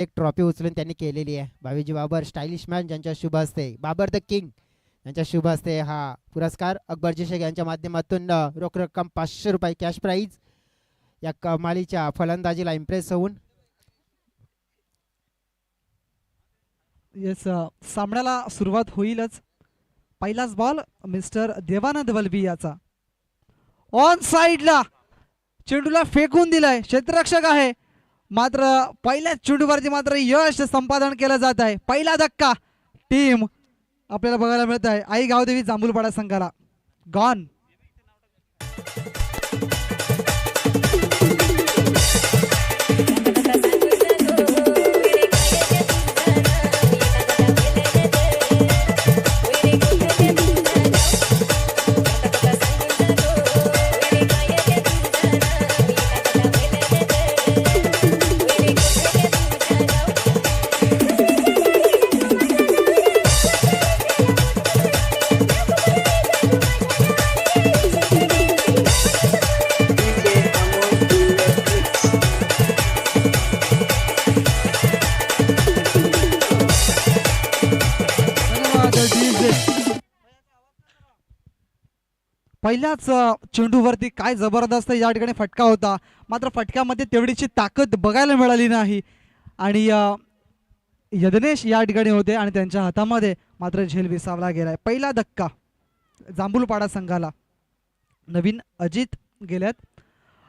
एक ट्रॉफी उचलून त्यांनी केलेली आहे. भावीजी बाबर स्टायलिश मॅन ज्यांच्या शुभ हस्ते, बाबर द किंग यांच्या शुभ हस्ते हा पुरस्कार अकबरजी शेख यांच्या माध्यमातून रोख रक्कम 500 रुपये कॅश प्राईज या कमालीच्या फलंदाजीला इम्प्रेस होऊन येस सामन्याला सुरुवात होईलच. पहिलाच बॉल मिस्टर देवानंद वलबी याचा ऑन साइडला चेंडूला फेकून दिलाय. क्षेत्ररक्षक आहे मात्र पहिल्याच चेंडूवरती मात्र यश संपादन केलं जात आहे. पहिला धक्का टीम आपल्याला बघायला मिळत आहे. आई गावदेवी जांभूलपाडा संघाला गॉन. पहिल्याच चेंडूवरती काय जबरदस्त या ठिकाणी फटका होता मात्र फटक्यामध्ये तेवढीची ताकद बघायला मिळाली नाही आणि यदनेश या ठिकाणी होते आणि त्यांच्या हातामध्ये मात्र झेल विसावला गेलाय. पहिला धक्का जांभूलपाडा संघाला. नवीन अजित गेल्यात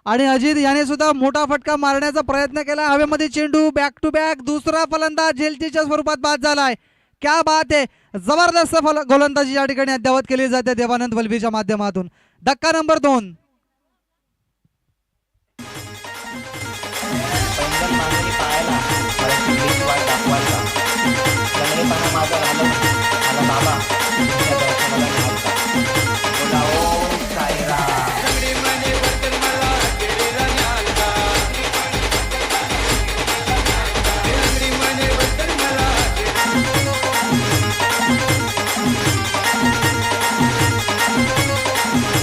आणि अजित याने सुद्धा मोठा फटका मारण्याचा प्रयत्न केला. हवेमध्ये चेंडू बॅक टू बॅक दुसरा फलंदाज झेलतीच्या स्वरूपात बाद झालाय. क्या बात आहे. जबरदस्त गोलंदाजी या ठिकाणी अद्यावत केली जाते देवानंद वलबीच्या माध्यमातून. धक्का नंबर 2.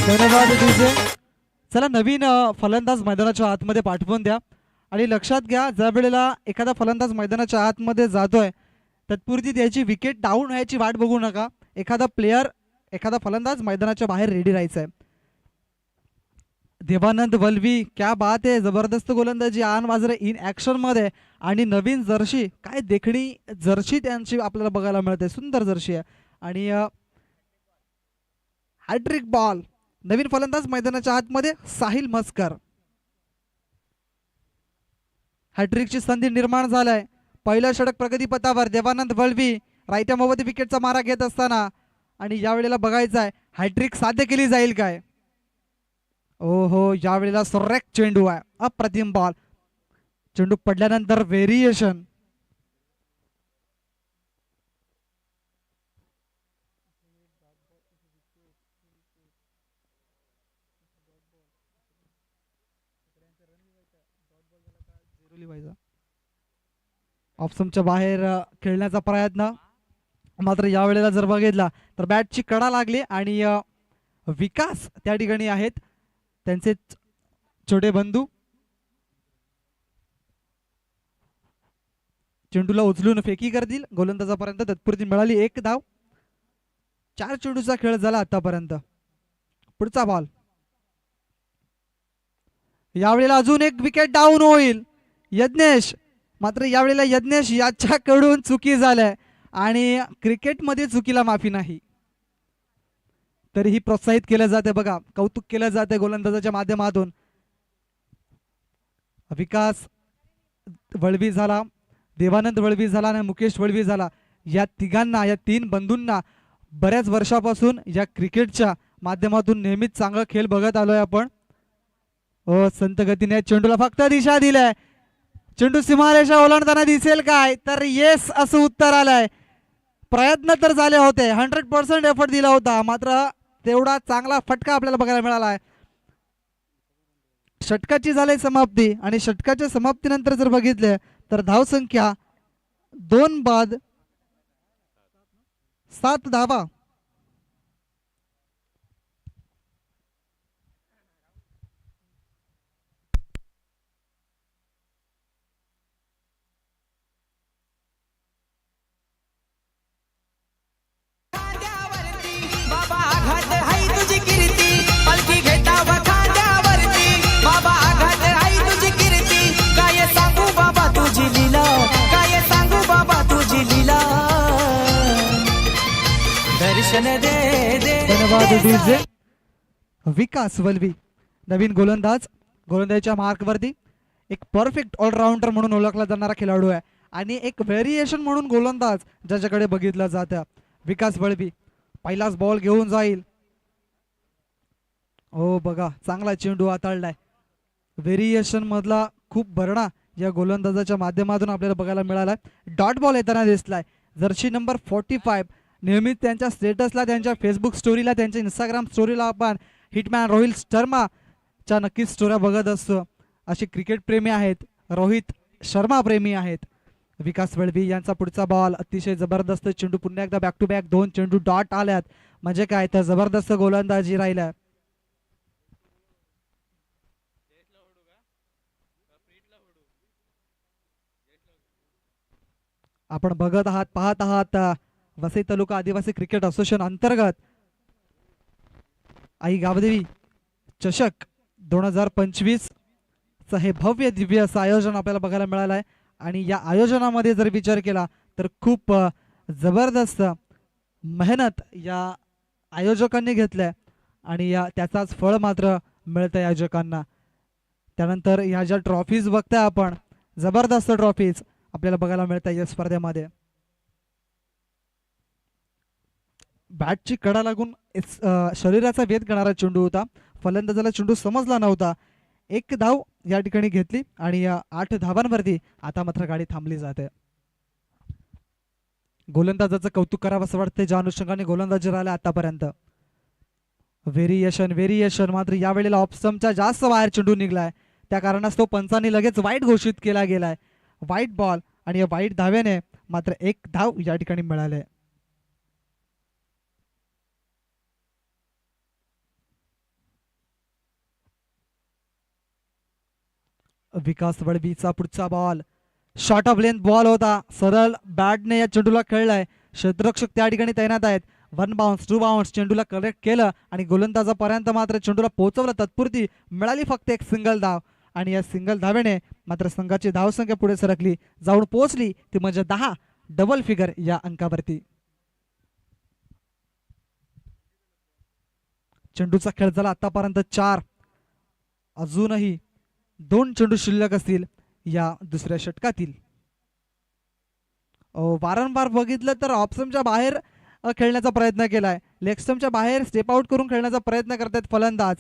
धन्यवाद डीजे. चला नवीन फलंदाज मैदानाच्या आतमध्ये पाठवून द्या आणि लक्षात घ्या ज्या वेळेला एखादा फलंदाज मैदानाच्या आतमध्ये जातोय तत्पुरती त्याची विकेट डाऊन व्हायची वाट बघू नका. एखादा फलंदाज मैदानाच्या बाहेर रेडी राहायचा आहे. देवानंद वलवी क्या बात आहे. जबरदस्त गोलंदाजी आन वाजरे इन ऍक्शन मध्ये आणि नवीन जर्सी काय देखणी जर्सी त्यांची आपल्याला बघायला मिळते. सुंदर जर्सी आहे आणि हॅट्रिक बॉल. नवीन फलंदाज मैदानाच्या आतमध्ये साहिल मस्कर. हॅट्रिकची संधी निर्माण झालाय. पहिलं षटक प्रगतीपथावर देवानंद वलवी रायट्या मोबती विकेटचा मारा घेत असताना आणि यावेळेला बघायचं आहे हॅट्रिक साध्य केली जाईल काय. ओहो यावेळेला सुरेख चेंडू आहे. अप्रतिम बॉल. चेंडू पडल्यानंतर व्हेरिएशन. ऑप्शनच्या बाहेर खेळण्याचा प्रयत्न मात्र यावेळेला जर बघितला तर बॅटची कडा लागली आणि विकास त्या ठिकाणी आहेत त्यांचे छोटे बंधू. चेंडूला उचलून फेकी करतील गोलंदाजापर्यंत. तत्पुरती मिळाली 1 धाव. 4 चेंडूचा खेळ झाला आतापर्यंत. पुढचा बॉल. यावेळेला अजून एक विकेट डाऊन होईल. यज्ञेश मात्र यावेळेला यज्ञेश याच्याकडून चुकी झाल्या आणि क्रिकेटमध्ये चुकीला माफी नाही. तरीही प्रोत्साहित केलं जाते बघा. कौतुक केलं जाते गोलंदाजाच्या माध्यमातून. विकास वळवी झाला, देवानंद वळवी झाला आणि मुकेश वळवी झाला. या तिघांना या 3 बंधूंना बऱ्याच वर्षापासून या क्रिकेटच्या माध्यमातून नेहमीच चांगला खेळ बघत आलोय आपण. संत गतीने चेंडूला फक्त दिशा दिलाय. चेंडू सीमारेषा ओलांडताना दिसेल काय तर येस असं उत्तर आलंय. प्रयत्न तर झाले होते. 100% एफर्ट दिला होता मात्र तेवढा चांगला फटका आपल्याला बघायला मिळाला आहे. षटकाची झाली समाप्ती आणि षटकाच्या समाप्तीनंतर जर बघितले तर धावसंख्या 2 बाद 7 धावा. दर्शन दे दे धन्यवाद डीजे. विकास वल्वी नवीन गोलंदाजीच्या मार्कवरती एक परफेक्ट ऑलराऊंडर म्हणून ओळखला जाणारा खेळाडू आहे आणि एक व्हेरिएशन म्हणून गोलंदाज ज्याच्याकडे बघितलं जातं. विकास वळवी पहिलाच बॉल घेऊन जाईल. हो बघा चांगला चेंडू हाताळलाय. व्हेरिएशन मधला खूप भरणा या गोलंदाजाच्या माध्यमातून आपल्याला बघायला मिळाला. डॉट बॉल येताना दिसलाय. जर्सी नंबर 45 नेहमीच त्यांच्या स्टेटसला, त्यांच्या फेसबुक स्टोरीला, त्यांच्या इंस्टाग्राम स्टोरीला आपण हिटमॅन रोहित शर्माच्या नक्कीच स्टोऱ्या बघत असतो. असे क्रिकेट प्रेमी आहेत, रोहित शर्मा प्रेमी आहेत. विकास वळवी यांचा पुढचा बॉल अतिशय जबरदस्त चेंडू. पुन्हा एकदा बॅक टू बॅक 2 चेंडू डॉट आल्यात. म्हणजे काय तर जबरदस्त गोलंदाजी राहिल्या. आपण पाहत आहात वसई तालुका आदिवासी क्रिकेट असोसिएशन अंतर्गत आई गावदेवी चषक 2025 च हे भव्य दिव्य असं आयोजन आपल्याला बघायला मिळालं आहे. आणि या आयोजनामध्ये जर विचार केला तर खूप जबरदस्त मेहनत या आयोजकांनी घेतल्या आणि त्याचाच फळ मात्र मिळतंय आयोजकांना. त्यानंतर ह्या ज्या ट्रॉफीज बघताय आपण, जबरदस्त ट्रॉफीज आपल्याला बघायला मिळतात या स्पर्धेमध्ये. बॅटची कडा लागून शरीराचा वेध करणारा चेंडू होता. फलंदाजाला चेंडू समजला नव्हता. 1 धाव या ठिकाणी घेतली आणि या 8 धावांवरती आता मात्र गाडी थांबली जाते. गोलंदाजाचं कौतुक करावं असं वाटतं ज्या अनुषंगाने गोलंदाजी राहिला आतापर्यंत. व्हेरिएशन मात्र यावेळेला ऑफस्टम्पच्या जास्त बाहेर चेंडू निघलाय. त्या कारणास्तव पंचांनी लगेच वाईट घोषित केला गेलाय. वाईट बॉल आणि या वाईट धाव्याने मात्र 1 धाव या ठिकाणी मिळाले. विकास वळवीचा पुढचा ball short of length ball होता. सरळ बॅटने या चेंडूला खेळलाय. क्षेत्ररक्षक त्या ठिकाणी तैनात आहेत. 1 बाउन्स 2 बाउन्स चेंडूला कलेक्ट केलं आणि गोलंदाजापर्यंत मात्र चेंडूला पोहोचवलं. तत्पुरती मिळाली फक्त 1 सिंगल धाव आणि या सिंगल धावेने मात्र संघाची धावसंख्या पुढे सरकली, जाऊन पोहोचली ती म्हणजे 10 डबल फिगर या अंकावरती. चेंडूचा खेळ झाला आतापर्यंत 4. अजूनही 2 चेंडू शिल्लक असतील या दुसऱ्या षटकातील. वारंवार बघितलं तर ऑफस्टम्पच्या बाहेर खेळण्याचा प्रयत्न केलाय. लेग स्टम्पच्या बाहेर स्टेप आउट करून खेळण्याचा प्रयत्न करतात फलंदाज.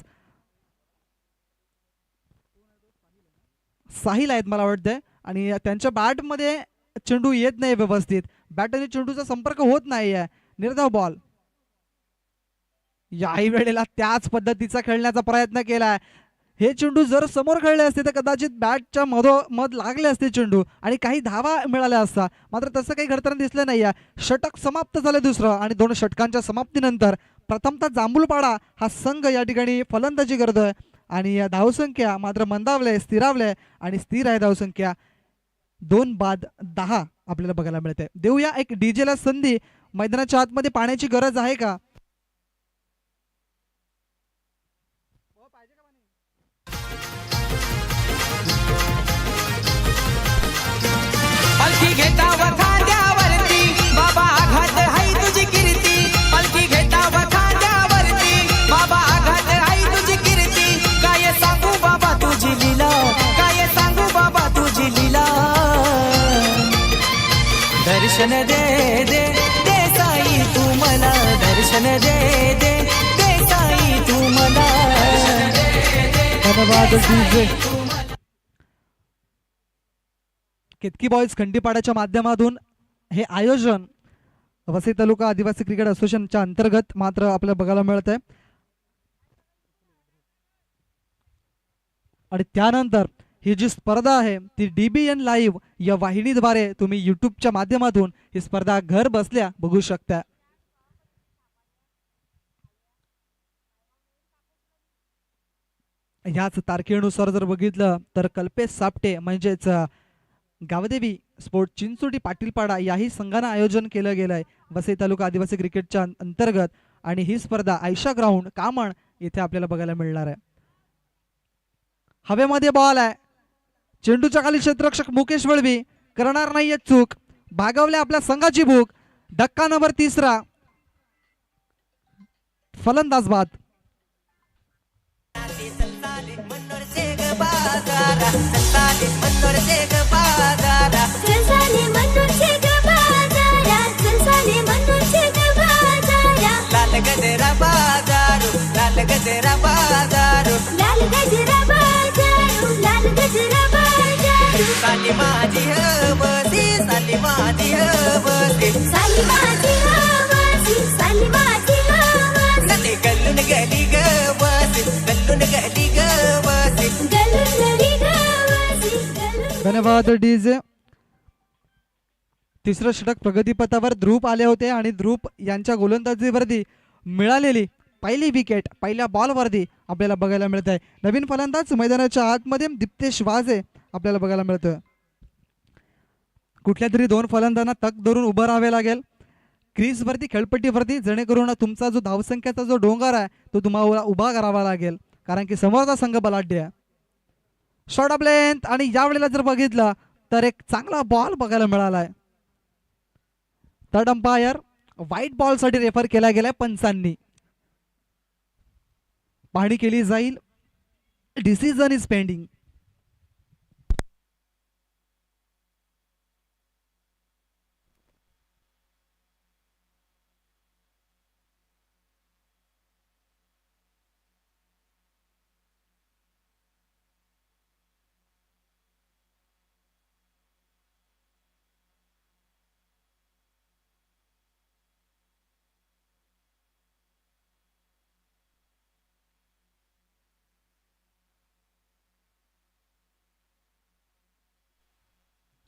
साहिल आहेत मला वाटतंय आणि त्यांच्या बॅटमध्ये चेंडू येत नाही व्यवस्थित. बॅट आणि चेंडूचा संपर्क होत नाहीये. निर्धाव बॉल. याही वेळेला त्याच पद्धतीचा खेळण्याचा प्रयत्न केलाय. हे चेंडू जर समोर खेळले असते तर कदाचित बॅटच्या मधोमध लागले असते चेंडू आणि काही धावा मिळाल्या असता. मात्र तसं काही घडताना दिसलं नाही. षटक समाप्त झालं दुसरं आणि 2 षटकांच्या समाप्तीनंतर प्रथमतः जांभूलपाडा हा संघ या ठिकाणी फलंदाजी करतोय आणि या धावसंख्या मात्र मंदावले, स्थिरावले आणि स्थिर आहे धावसंख्या. 2 बाद 10 आपल्याला बघायला मिळते. देऊया एक डीजेला संधी. मैदानाच्या आतमध्ये पाण्याची गरज आहे का? पालखी घेतावर खांद्यावरती बाबा आघात हाय तुझी कीर्ती. पालखी घेतावर खांद्यावरती बाबा आघात हाय तुझी कीर्ती. काय सांगू बाबा तुझी लीला, काय सांगू बाबा तुझी लीला. दर्शन दे दे दे साई तू मला, दर्शन दे दे दे साई तू मला. धन्यवाद डीजे. केतकी बॉयज खंडीपाड्याच्या माध्यमातून हे आयोजन वसई तालुका आदिवासी क्रिकेट असोसिएशनच्या अंतर्गत मात्र आपल्याला बघायला मिळत आहे. आणि त्यानंतर ही जी स्पर्धा आहे ती DBN लाईव्ह या वाहिनीद्वारे तुम्ही युट्यूबच्या माध्यमातून ही स्पर्धा घर बसल्या बघू शकता. ह्याच तारखेनुसार जर बघितलं तर कल्पेश सापटे म्हणजेच गावदेवी स्पोर्ट चिंचोटी पाटीलपाडा याही संघानं आयोजन केलं गेलंय वसई तालुका आदिवासी क्रिकेटच्या अंतर्गत. आणि ही स्पर्धा आयशा ग्राउंड कामण येथे आपल्याला बघायला मिळणार आहे. हवेमध्ये बॉल आहे. चेंडूच्या खाली क्षेत्ररक्षक मुकेश वळवी करणार नाहीये चूक. भागवल्या आपल्या संघाची भूक. धक्का नंबर 3. फलंदाज बाद. लाल गजरा बाजारू लाल गजरा बाजारू लाल गजरा बाजारू लाल गजरा बाजारू साली माझी हवसी साली माझी हवसी साली माझी हवसी साली माझी हवसी नदी गल्लून गली गवसी गल्लून गली गवसी गल्लून गली गवसी धन्यवाद डीजे. तिसरं षटक प्रगतीपथावर ध्रुव आले होते आणि ध्रुव यांच्या गोलंदाजीवरती मिळालेली पहिली विकेट पहिल्या बॉलवरती आपल्याला बघायला मिळत आहे. नवीन फलंदाज मैदानाच्या आतमध्ये दिप्तेश वाजे आपल्याला बघायला मिळतोय. कुठल्या तरी दोन फलंदाजांना तक धरून उभं राहावे लागेल क्रीजवरती खेळपट्टीवरती, जेणेकरून तुमचा जो धावसंख्येचा जो डोंगर आहे तो तुम्हाला उभा करावा लागेल, कारण की समोरचा संघ बलाढ्य आहे. शॉर्ट ऑफ लेंथ आणि यावेळेला जर बघितलं तर एक चांगला बॉल बघायला मिळाला आहे. थर्ड अंपायर व्हाईट बॉल साठी रेफर केला गेलाय पंचांनी. पाहणी केली जाईल. Decision is pending.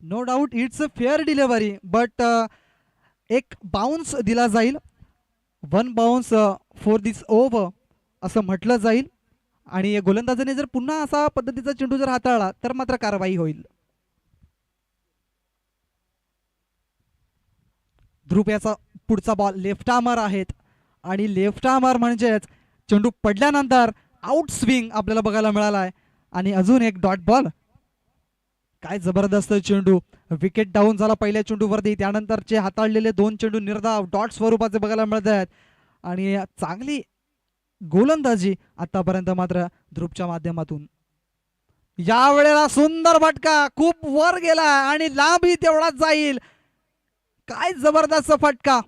No doubt it's a fair delivery, but एक बाउन्स दिला जाईल. 1 बाउन्स फॉर दिस ओव्हर असं म्हटलं जाईल. आणि गोलंदाजाने जर पुन्हा असा पद्धतीचा चेंडू जर हाताळला तर मात्र कारवाई होईल. ध्रुव याचा पुढचा बॉल लेफ्ट आर्मर आहेत आणि लेफ्ट आर्मर म्हणजेच चेंडू पडल्यानंतर आउट स्विंग आपल्याला बघायला मिळाला आहे. आणि अजून एक डॉट बॉल. काय जबरदस्त चेंडू. विकेट डाऊन झाला पहिल्या चेंडूवरती, त्यानंतरचे हाताळलेले 2 चेंडू निर्धाव डॉट स्वरूपाचे बघायला मिळत आहेत. आणि चांगली गोलंदाजी आतापर्यंत मात्र ध्रुवच्या माध्यमातून. यावेळेला सुंदर फटका, खूप वर गेला आणि लांबही तेवढाच जाईल. काय जबरदस्त फटका.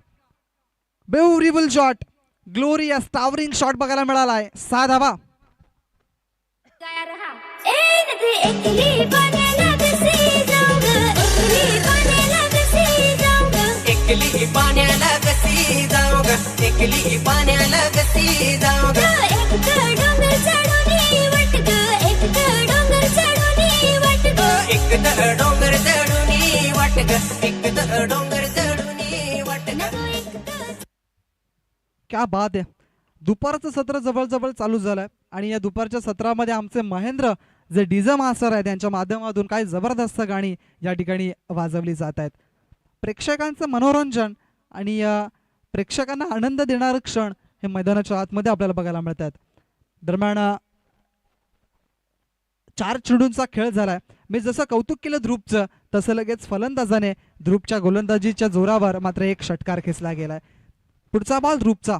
Beautiful shot, glorious towering shot बघायला मिळालाय. 6 धावा. एकली पाण्याला कशी जाऊंग एकली पाण्याला कशी जाऊंग एकली पाण्याला कशी जाऊंग एकली पाण्याला कशी जाऊंग एक डोंगर चढून वाट ग एक डोंगर चढून वाट ग एक डोंगर चढून वाट ग एक डोंगर चढून वाट ग. क्या बात आहे. दुपारचं सत्र जवळ चालू झालंय आणि या दुपारच्या सत्रामध्ये आमचे महेंद्र जे डीजे मास्टर आहे त्यांच्या माध्यमातून काय जबरदस्त गाणी या ठिकाणी वाजवली जात आहेत. प्रेक्षकांचं मनोरंजन आणि प्रेक्षकांना आनंद देणारे क्षण हे मैदानाच्या आतमध्ये आपल्याला बघायला मिळतात. दरम्यान 4 चेंडूंचा खेळ झालाय. मी जसं कौतुक केलं ध्रुवचं तसं लगेच फलंदाजाने ध्रुवच्या गोलंदाजीच्या जोरावर मात्र एक षटकार खेचला गेलाय. पुढचा बॉल ध्रुवचा.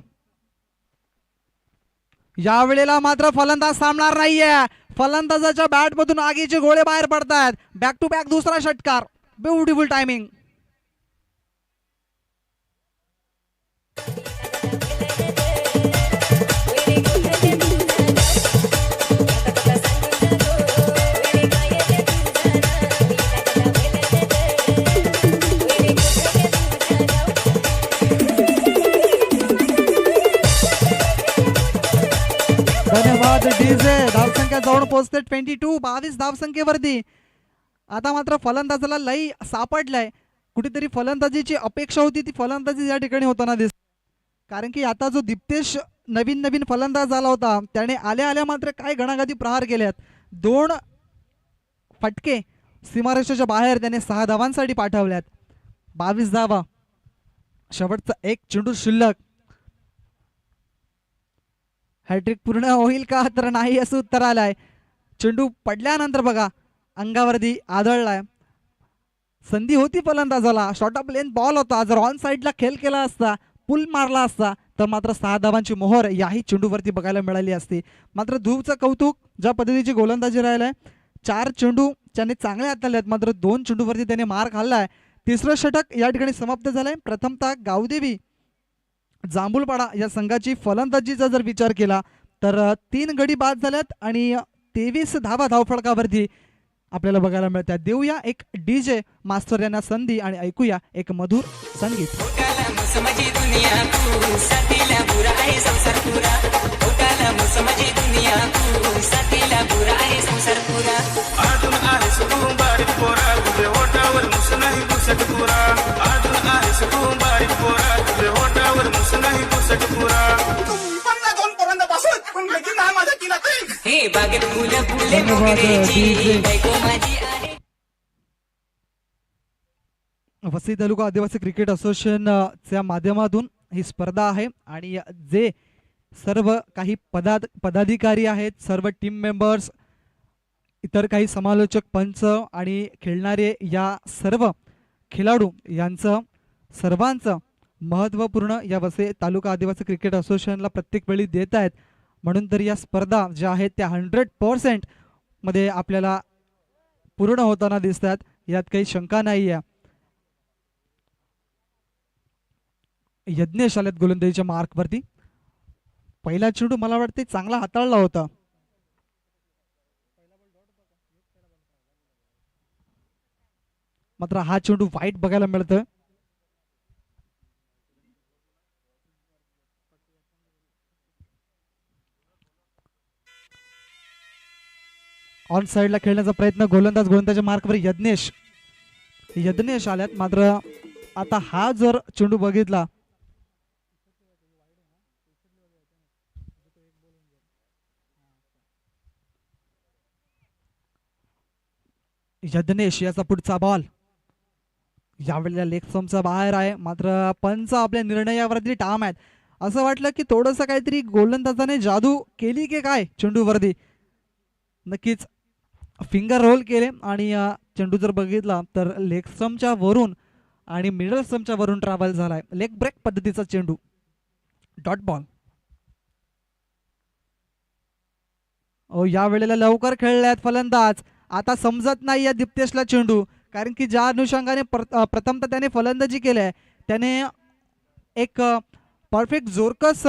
यावेळेला मात्र फलंदाज थांबणार नाहीये. फलंदाजाच्या बॅट मधून आगीचे गोळे बाहेर पडतात. बॅक टू बॅक दुसरा षटकार. Beautiful timing. धन्यवाद डीजे. धावसंख्या जाऊन पोहोचते 22 धावसंख्येवरती. आता मात्र फलंदाजाला लई सापडलाय. कुठेतरी फलंदाजीची अपेक्षा होती ती फलंदाजी या ठिकाणी होताना दिसते, कारण की आता जो दिप्तेश नवीन फलंदाज आला होता त्याने आल्या मात्र काय घणाघाती प्रहार केल्यात. 2 फटके सीमारेषेच्या बाहेर त्याने 6 धावांसाठी पाठवल्यात. 22 धावा. शेवटचा एक चेंडू शिल्लक. हॅट्रिक पूर्ण होईल का तर नाही असं उत्तर आलंय. चेंडू पडल्यानंतर बघा अंगावरती आदळलाय. संधी होती फलंदाजाला. शॉर्ट ऑफ लेंथ बॉल होता. जर ऑन साईडला खेळ केला असता पुल मारला असता तर मात्र 6 धावांची मोहर याही चेंडूवरती बघायला मिळाली असती. मात्र ध्रुवचं कौतुक, ज्या पद्धतीची गोलंदाजी राहिलाय, 4 चेंडू त्याने चांगले हाताळले आहेत, मात्र 2 चेंडूवरती त्याने मार खाल्लाय. तिसरं षटक या ठिकाणी समाप्त झालंय. प्रथमतः गावदेवी जांभूळपाडा या संघाची फलंदाजीचा जर विचार केला तर 3 गडी बाद झाल्यात आणि 23 धावा धावफलकावरती आपल्याला बघायला मिळतात. देऊया एक डीजे मास्टर यांना संधी आणि ऐकूया एक मधुर संगीत. समझी दुनिया को साथीला बुरा आहे संसार पुरा. ओकाला समझी दुनिया को साथीला बुरा आहे संसार पुरा. अजून आहेस तू बारीक पोरा, तुझे होटावर मुस नाही पुसट पुरा. अजून आहेस तू बारीक पोरा, तुझे होटावर मुस नाही पुसट पुरा. हे बागेत फुलं फुले मोगऱ्याची बायको माझी आहे. वसई तालुका आदिवासी क्रिकेट असोसिएशनच्या माध्यमातून ही स्पर्धा आहे आणि जे सर्व काही पदाधिकारी आहेत, सर्व टीम मेंबर्स, इतर काही समालोचक, पंच आणि खेळणारे या सर्व खेळाडू यांचं सर्वांचं महत्त्वपूर्ण या वसई तालुका आदिवासी क्रिकेट असोसिएशनला प्रत्येक वेळी देत आहेत. म्हणून तर या स्पर्धा ज्या आहेत त्या 100% मध्ये आपल्याला पूर्ण होताना दिसतात, यात काही शंका नाही आहे. यज्ञेश आलेत गोलंदाजीच्या मार्कवरती. पहिला चेंडू मला वाटते चांगला हाताळला होता. मात्र हा चेंडू वाईट बघायला मिळतोय. ऑन साइडला खेळण्याचा प्रयत्न, गोलंदाजच्या मार्कवर यज्ञेश आल्यात. मात्र आता हा जर चेंडू बघितला यज्ञेश याचा पुढचा बॉल यावेळेला लेग स्टंपचा बाहेर आहे. मात्र पंच आपल्या निर्णयावरती ठाम आहेत. असं वाटलं की थोडंसं काहीतरी गोलंदाजाने जादू केली की काय चेंडूवरती. नक्कीच फिंगर रोल केले आणि चेंडू जर बघितला तर लेग स्टंपच्या वरून आणि मिडल स्टंपच्या वरून ट्रॅव्हल झालाय. लेग ब्रेक पद्धतीचा चेंडू, डॉट बॉल. या वेळेला लवकर खेळल्यात फलंदाज. आता समजत नाही या दिप्तेशला चेंडू, कारण की ज्या अनुषंगाने प्रथमतः त्याने फलंदाजी केली त्याने एक परफेक्ट जोरकस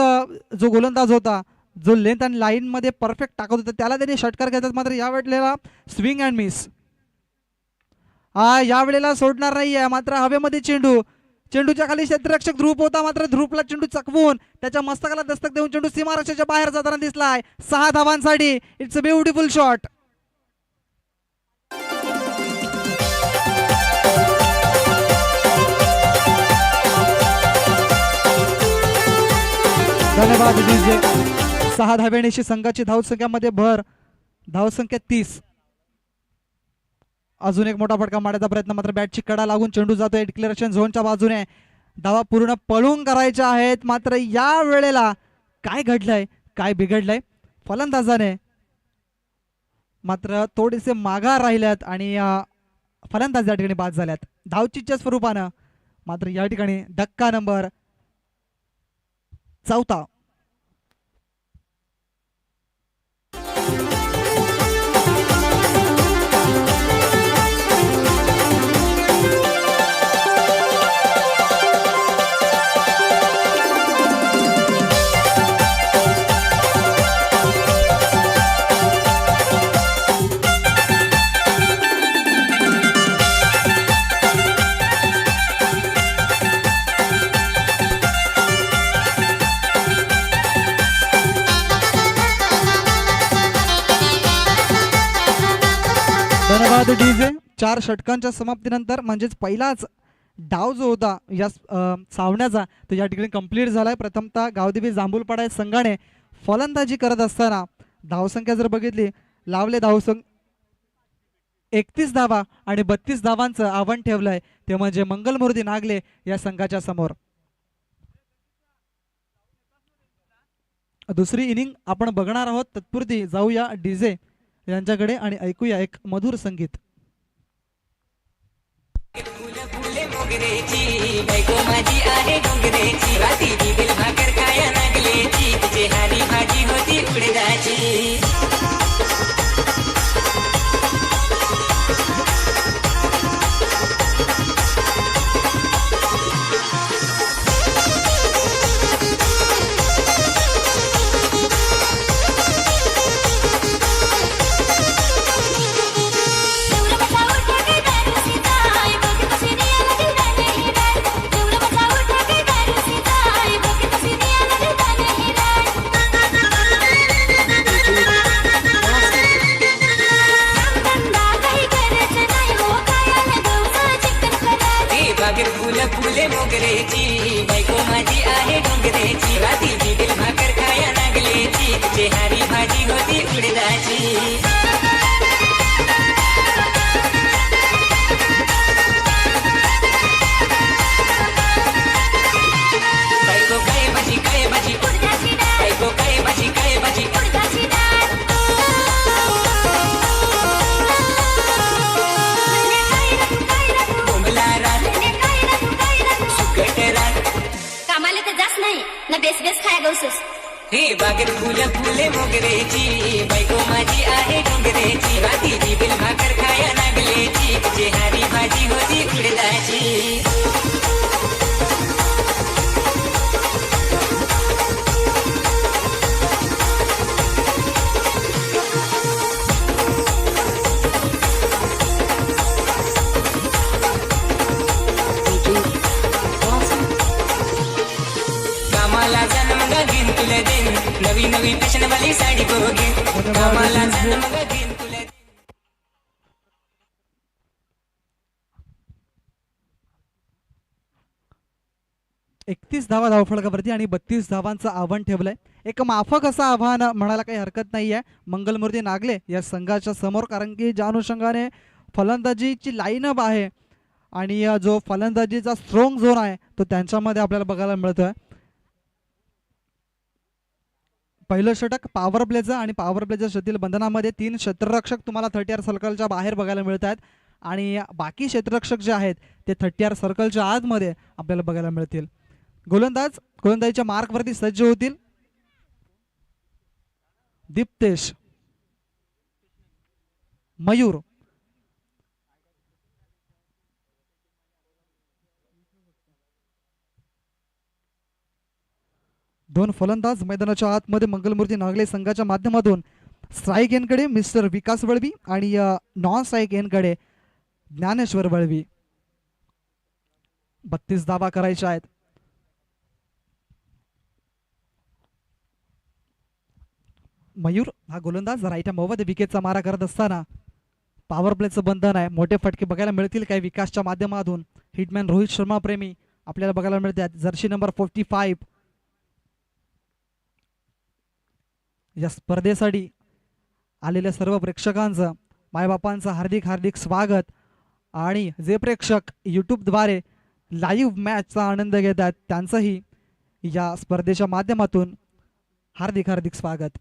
जो गोलंदाज होता, जो लेंथ आणि लाईन मध्ये परफेक्ट टाकत होता, त्याला त्याने षटकार घेतात. मात्र या वेळेला स्विंग अँड मिस. या वेळेला सोडणार नाहीये. मात्र हवेमध्ये चेंडूच्या खाली क्षेत्ररक्षक ध्रुव होता, मात्र ध्रुवला चेंडू चकवून त्याच्या मस्तकाला दस्तक देऊन चेंडू सीमारेषेच्या बाहेर जाताना दिसलाय. 6 धावांसाठी. It's a beautiful shot. धन्यवाद डीजे. 6 धाव्यानेशी संघाची धावसंख्यामध्ये भर. धावसंख्या 30. अजून एक मोठा फटका मारण्याचा प्रयत्न, मात्र बॅटची कडा लागून चेंडू जातोय डिक्लेरेशन झोनच्या बाजूने. धावा पूर्ण पळून करायच्या आहेत. मात्र या वेळेला काय घडलंय, काय बिघडलंय फलंदाजाने, मात्र थोडेसे माघार राहिल्यात आणि फलंदाज या ठिकाणी बाद झाल्यात धावचीच्या स्वरूपानं. मात्र या ठिकाणी धक्का नंबर 4. धन्यवाद डीजे. 4 षटकांच्या समाप्तीनंतर म्हणजेच पहिलाच डाव जो होता या सामन्याचा तो या ठिकाणी कंप्लीट झालाय. प्रथमतः गावदेवी जांभूळपाडा या संघाने फलंदाजी करत असताना धावसंख्या जर बघितली, लावले धावसंख्या 31 धावा आणि 32 धावांचं आव्हान ठेवलंय ते म्हणजे मंगलमूर्ती नागले या संघाच्या समोर. दुसरी इनिंग आपण बघणार आहोत. तत्पूर्वी जाऊया डीजे यांच्याकडे आणि ऐकूया एक मधुर संगीत. फुलं फुले मोगऱ्याची बायको माझी आहे डोंगरेची. उडदाची राती बिबिल भाकर खाया नागलेची तिचे हारी भाजी होती उडदाची बागेत फुलं फुले मोगरेची बायको माझी आहे डोंगरेची राती बिबिल भाकर खाया नागलेची तिचे हारी भाजी होती उडदाची बायको काय भाजी बायको काय भाजी बोंबला रात सुकट रात कामाला तर जास्त नाही ना बेस बेस खाया गौसूस हे बागेत फुलं फुले मोगरेची बायको माझी आहे डोंगरेची राती बिबिल भाकर खाया नागलेची तिचे हारी भाजी होती उडदाची कामाला जन्म गगीन तुला देन नवी नवी फॅशन वाली साडी बघेन कामाला जन्म गगीन तुला 31 धावा धावफलकावरती आणि 32 धावांचं आव्हान ठेवलंय. एक माफक असं आव्हान म्हणायला काही हरकत नाहीये मंगलमूर्ती नागले या संघाच्या समोर, कारण की ज्या अनुषंगाने फलंदाजीची लाईनअप आहे आणि जो फलंदाजीचा स्ट्रॉंग झोन आहे तो त्यांच्यामध्ये आपल्याला बघायला मिळतोय. पहिलं षटक पॉवर प्लेचं आणि पॉवर प्लेच्या शतील बंधनामध्ये 3 क्षेत्ररक्षक तुम्हाला 30R सर्कलच्या बाहेर बघायला मिळत आहेत आणि बाकी क्षेत्ररक्षक जे आहेत ते 30R सर्कलच्या आतमध्ये आपल्याला बघायला मिळतील. गोलंदाजीच्या मार्कवरती सज्ज होतील. दीप्तेश, मयूर, दोन फलंदाज मैदानाच्या आतमध्ये मंगलमूर्ती नागले संघाच्या माध्यमातून स्ट्राईक एनकडे मिस्टर विकास वळवी आणि नॉन स्ट्राईक एनकडे ज्ञानेश्वर वळवी. 32 धावा करायच्या आहेत. मयूर हा गोलंदाज राईट मध्ये विकेटचा मारा करत असताना पॉवर प्लेचं बंधन आहे. मोठे फटके बघायला मिळतील काही विकासच्या माध्यमातून. हिटमॅन रोहित शर्मा प्रेमी आपल्याला बघायला मिळतात. जर्सी नंबर 45 या स्पर्धेसाठी आलेल्या सर्व प्रेक्षकांचं मायबापांचं हार्दिक हार्दिक स्वागत आणि जे प्रेक्षक यूट्यूबद्वारे लाईव्ह मॅचचा आनंद घेतात त्यांचंही या स्पर्धेच्या माध्यमातून हार्दिक हार्दिक स्वागत.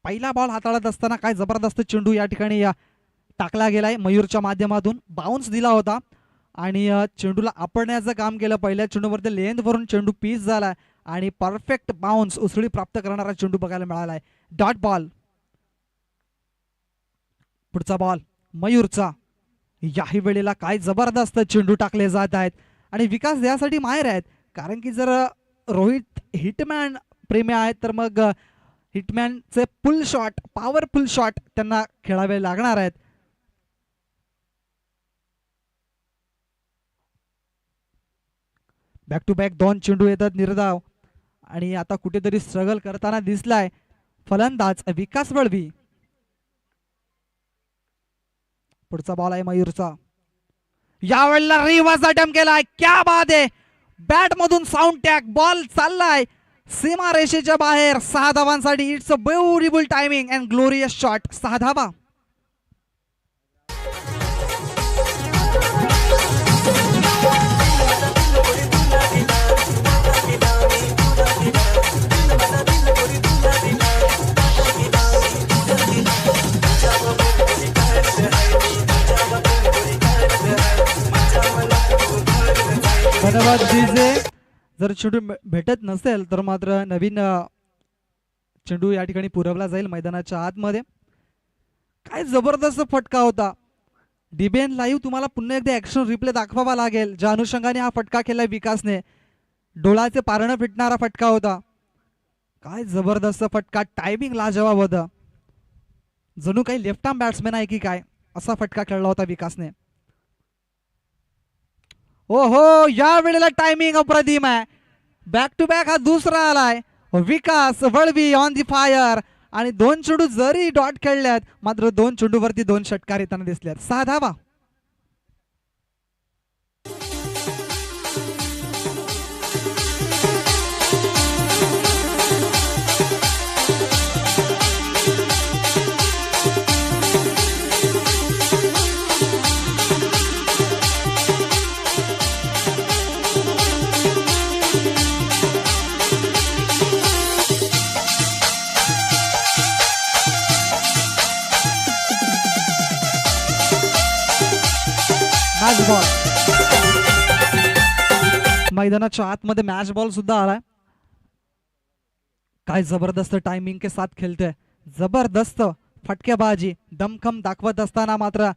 पहिला बॉल हाताळत असताना काय जबरदस्त चेंडू या ठिकाणी टाकला गेलाय मयूरच्या माध्यमातून. बाउन्स दिला होता आणि चेंडूला आपडण्याचं काम केलं. पहिल्या चेंडूवरती लेंथवरून चेंडू पीस झालाय आणि परफेक्ट बाउन्स उसळी प्राप्त करणारा चेंडू बघायला मिळालाय. Dot ball. पुढचा बॉल मयूरचा. याही वेळेला काय जबरदस्त चेंडू टाकले जात आहेत आणि विकास यासाठी माहेर आहेत, कारण की जर रोहित हिटमॅन प्रेमी आहेत तर मग हिटमॅनचे फुल शॉट, पॉवरफुल शॉट त्यांना खेळावे लागणार आहेत. बॅक टू बॅक 2 चेंडू येतात निर्धाव आणि आता कुठेतरी स्ट्रगल करताना दिसलाय फलंदाज विकास वळवी. पुढचा बॉल आहे मयूरचा. यावेळेला रिव्हर्स अटेम्प्ट केलाय. क्या बात आहे. बॅट मधून साऊंड टॅग बॉल चाललाय सीमा रेषेच्या बाहेर. 6 धावांसाठी. It's a beautiful timing and glorious shot. 6 धावा. धन्यवाद डीजे. जर चेंडू भेटत नसेल तर मात्र नवीन चेंडू या ठिकाणी पुरवला जाईल मैदानाच्या आतमध्ये. काय जबरदस्त फटका होता. डीबीएन लाईव्ह तुम्हाला पुन्हा एकदा ऍक्शन रिप्ले दाखवावा लागेल ज्या अनुषंगाने हा फटका केलाय विकासने. डोळाचे पारणं फिटणारा फटका होता. काय जबरदस्त फटका. टायमिंग लाजवाब होता. जणू काही लेफ्ट आर्म बॅट्समॅन आहे की काय असा फटका खेळला होता विकासने. ओहो या वेळेला टायमिंग अप्रतिम आहे. बॅक टू बॅक हा दुसरा आलाय. विकास वळवी ऑन दी फायर आणि 2 चेंडू जरी डॉट खेळल्यात मात्र 2 चेंडूवरती 2 षटकार येताना दिसल्यात. 6 धावा. Match ball. मैदानाच्या आतमध्ये मॅच बॉल सुद्धा आलाय. काय जबरदस्त टायमिंग के साथ खेळते. जबरदस्त फटकेबाजी दमखम दाखवत असताना मात्र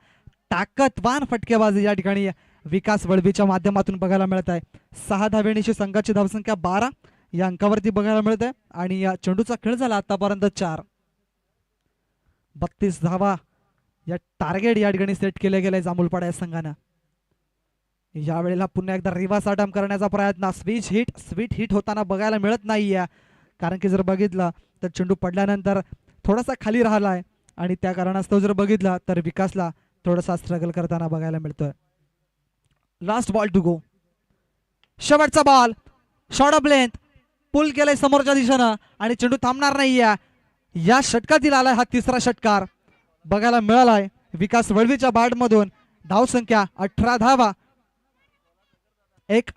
ताकदवान फटकेबाजी या ठिकाणी विकास वळवीच्या माध्यमातून बघायला मिळत आहे. 6 धावेनिशी संघाची धावसंख्या 12 या अंकावरती बघायला मिळत आहे आणि या चेंडूचा खेळ झाला आतापर्यंत 4. 32 धावा या टार्गेट या ठिकाणी सेट केले गेले जांभूलपाडा या संघानं. यावेळेला पुन्हा एकदा रिव्हर्स अटॅम्प्ट करण्याचा प्रयत्न. स्वीट हिट होताना बघायला मिळत नाहीये कारण की जर बघितलं तर चेंडू पडल्यानंतर थोडासा खाली राहिलाय आणि त्या कारणास्तव जर बघितलं तर विकासला थोडासा स्ट्रगल करताना बघायला मिळतोय. Last ball to go. शेवटचा ball. Short of length pull केलंय समोरच्या दिशेनं आणि चेंडू थांबणार नाहीये. या षटकातील आलाय हा 3रा षटकार बघायला मिळालाय विकास वळवीच्या बॅटमधून. धावसंख्या 18 धावा 1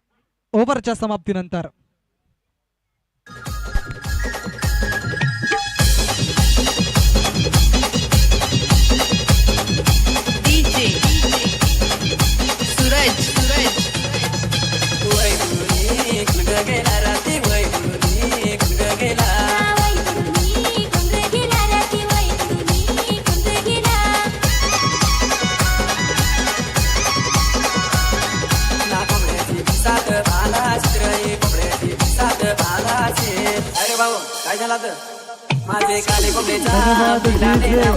ओव्हरच्या समाप्तीनंतर. डीजे सूरज वैभवनी कुंड गेला रात्री वैभवनी कुंड गेला ना कोंबड्याची सात भाला चित्रही कोंबड्याची सात भालाचे. अरे भाऊ काय झाला तर माझे काले धन्यवाद कोंबड्याचा डीजे.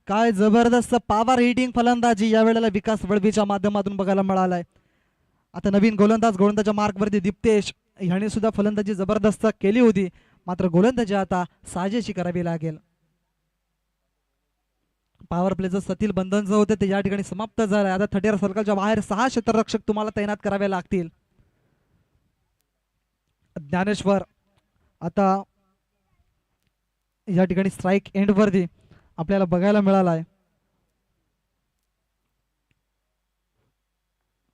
काय जबरदस्त पॉवर हिटिंग फलंदाजी या वेळेला विकास वळवीच्या माध्यमातून बघायला मिळालाय. आता नवीन गोलंदाजच्या मार्कवरती दीप्तेश ह्याने सुद्धा फलंदाजी जबरदस्त केली होती मात्र गोलंदाजी आता साजेशी करावी लागेल. पॉवर प्लेचं सतील बंधन जे होते ते या ठिकाणी समाप्त झालंय. आता 30 सर्कलच्या बाहेर 6 क्षेत्ररक्षक तुम्हाला तैनात करावे लागतील. ज्ञानेश्वर आता या ठिकाणी स्ट्राईक एंड वरती आपल्याला बघायला मिळालाय.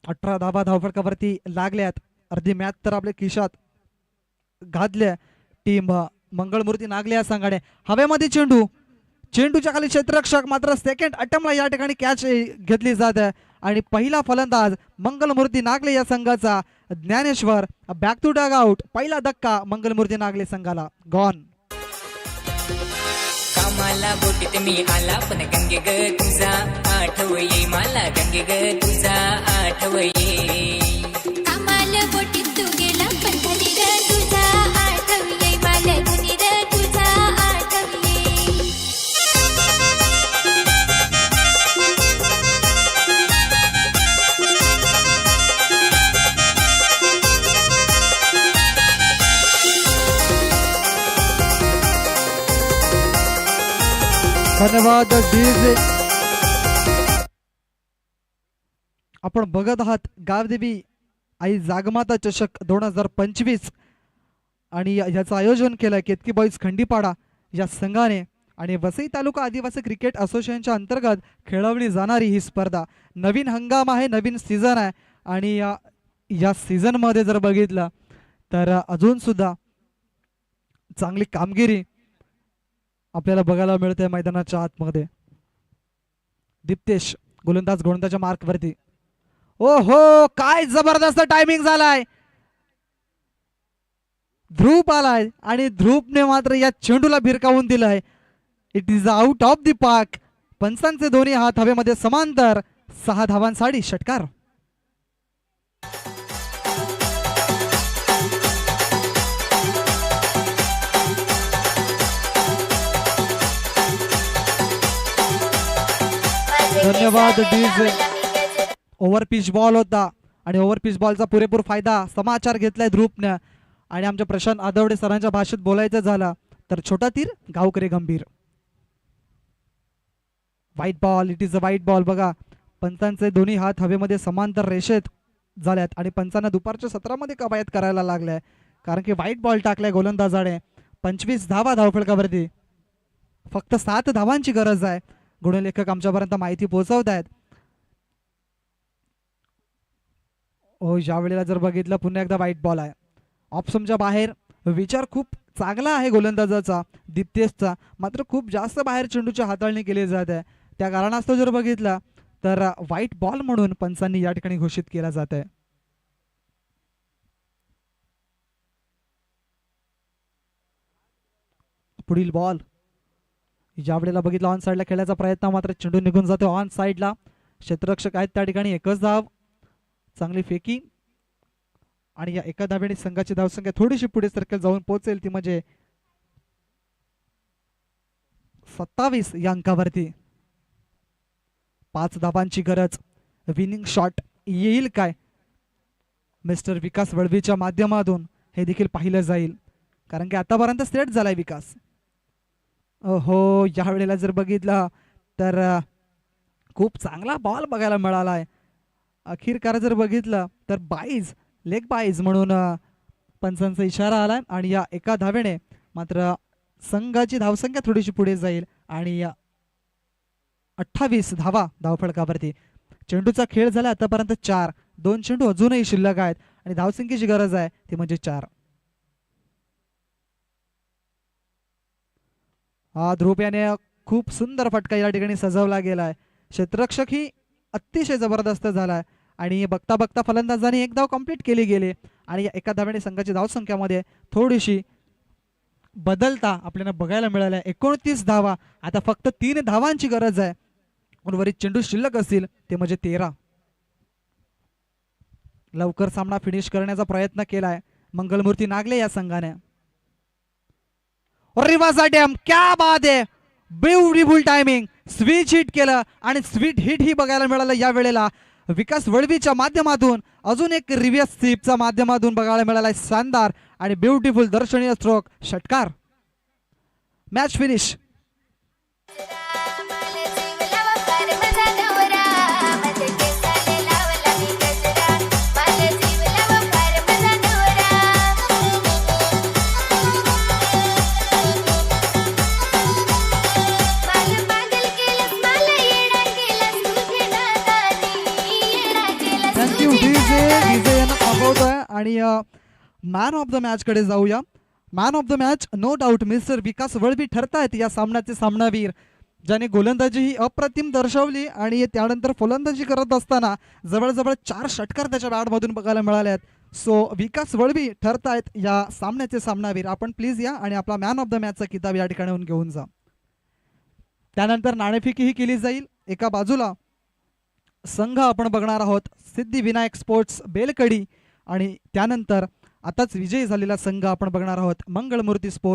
18 धावा धावफटकावरती लागल्यात. अर्धी मॅच तर आपल्या खिशात घातल्या. टीम मंगळमूर्ती नागले या संघाने हवेमध्ये चेंडूच्या खाली क्षेत्ररक्षक मात्र सेकंड अटेम्प्टला या ठिकाणी कॅच घेतली जात आहे आणि पहिला फलंदाज मंगलमूर्ती नागले या संघाचा Dnyaneshwar. Back to dugout. पहिला धक्का मंगलमूर्ती नागले संघाला. गॉन. कामाला बोटीत मी आला पण गंगे ग तुझा आठव ये मला गंगे ग तुझा आठव ये. कामाला बोटीत तू गेला पण घरी ग तुझा आठव ये मला घरी ग तुझा आठव ये. धन्यवाद डीजे. आपण बघत आहात गावदेवी आई जागमाता चषक 2025 आणि याचं आयोजन केलंय केतकी बॉईज खंडीपाडा या संघाने आणि वसई तालुका आदिवासी क्रिकेट असोसिएशनच्या अंतर्गत खेळवली जाणारी ही स्पर्धा. नवीन हंगाम आहे, नवीन सीझन आहे आणि या सीझन मध्ये जर बघितलं तर अजून सुद्धा चांगली कामगिरी आपल्याला बघायला मिळते मैदानाच्या आतमध्ये. दीप्तेश गोलंदाज गोलंदाजच्या मार्कवरती. ओ हो काय जबरदस्त टायमिंग झालाय. ध्रुव आलाय आणि ध्रुवने मात्र या चेंडूला भिरकावून दिलाय. It is out of the park. पंचांचे दोन्ही हात हवेमध्ये समांतर. 6 धावांसाठी षटकार. धन्यवाद डीजे. ओव्हर पिच बॉल होता आणि ओव्हर पिच बॉलचा पुरेपूर फायदा समाचार घेतलाय ध्रुवने. आणि आमच्या प्रशांत आदवडे सरांच्या भाषेत बोलायचं झालं तर छोटा तीर गावकरी गंभीर. White ball. It is a white ball. बघा पंचांचे दोन्ही हात हवेमध्ये समांतर रेषेत झाल्यात आणि पंचांना दुपारच्या सत्रामध्ये कवायत करायला लागलाय कारण की व्हाईट बॉल टाकलाय गोलंदाजाने. 25 धावा धावफलकावरती. फक्त 7 धावांची गरज आहे. गुणलेखक आमच्यापर्यंत माहिती पोहोचवत आहेत. ओ या वेळेला जर बघितलं पुन्हा एकदा व्हाईट बॉल आहे. ऑप्शनच्या बाहेर. विचार खूप चांगला आहे गोलंदाजाचा दीप्तेशचा, मात्र खूप जास्त बाहेर चेंडूची हाताळणी केली जात आहे. त्या कारणास्तव जर बघितला तर व्हाईट बॉल म्हणून पंचांनी या ठिकाणी घोषित केला जात आहे. पुढील बॉल. ज्या वेळेला बघितला ऑन साईडला खेळायचा प्रयत्न मात्र चेंडू निघून जातो ऑन साईडला. क्षेत्ररक्षक आहेत त्या ठिकाणी. एकच धाव. चांगली फेकी आणि या एका धावेने संघाची धावसंख्या थोडीशी पुढे सर्कल जाऊन पोहोचेल ती म्हणजे 27 या अंकावरती. 5 धावांची गरज. विनिंग शॉट येईल काय मिस्टर विकास वळवीच्या माध्यमातून हे देखील पाहिलं जाईल कारण की आतापर्यंत सेट झालाय विकास. हो या वेळेला जर बघितलं तर खूप चांगला बॉल बघायला मिळालाय. अखेरकार जर बघितलं तर बाईज लेग बाईज म्हणून पंचांचा इशारा आलाय आणि या एका धावेने मात्र संघाची धावसंख्या थोडीशी पुढे जाईल आणि 28 धावा धावफलकावरती. चेंडूचा खेळ झाला आतापर्यंत 4. 2 चेंडू अजूनही शिल्लक आहेत आणि धावसंख्येची गरज आहे ती म्हणजे 4. हा ध्रुव याने खूप सुंदर फटका या ठिकाणी सजवला गेलाय. क्षेत्ररक्षक ही अतिशय जबरदस्त झालाय आणि बघता बघता फलंदाजांनी एक धाव कंप्लीट केली गेली आणि एका धावेने संघाची धावसंख्यामध्ये थोडीशी बदलता आपल्याला बघायला मिळाल्या. 29 धावा. आता फक्त 3 धावांची गरज आहे. उर्वरित चेंडू शिल्लक असतील ते म्हणजे 13. लवकर सामना फिनिश करण्याचा प्रयत्न केलाय मंगलमूर्ती नागले या संघाने. रिवाजा डॅम क्या बात आहे. Beautiful timing. स्विच हिट केलं आणि स्वीट हिट ही बघायला मिळालं या वेळेला विकास वळवीच्या माध्यमातून. अजून एक रिव्हर्स स्वीपच्या माध्यमातून बघायला मिळाला. शानदार आणि ब्युटिफुल दर्शनीय स्ट्रोक. षटकार. Match finish. आणि मॅन ऑफ द मॅच कडे जाऊया. Man of the match no doubt mister Vikas Valvi ठरतायत या सामन्याचे सामनावीर, ज्याने गोलंदाजी ही अप्रतिम दर्शवली आणि त्यानंतर फलंदाजी करत असताना जवळजवळ 4 षटकार त्याच्या बॅटमधून बघायला मिळाले आहेत. सो विकास वळवी ठरतायत या सामन्याचे सामनावीर. आपण प्लीज या आणि आपला मॅन ऑफ द मॅचचा किताब या ठिकाणी घेऊन जा. त्यानंतर नाणेफेकी ही केली जाईल. एका बाजूला संघ आपण बघणार आहोत सिद्धिविनायक स्पोर्ट्स बेलकडी आणि त्यानंतर आताच विजयी झालेला संघ आपण बघणार आहोत मंगळमूर्ती स्पोर्ट्स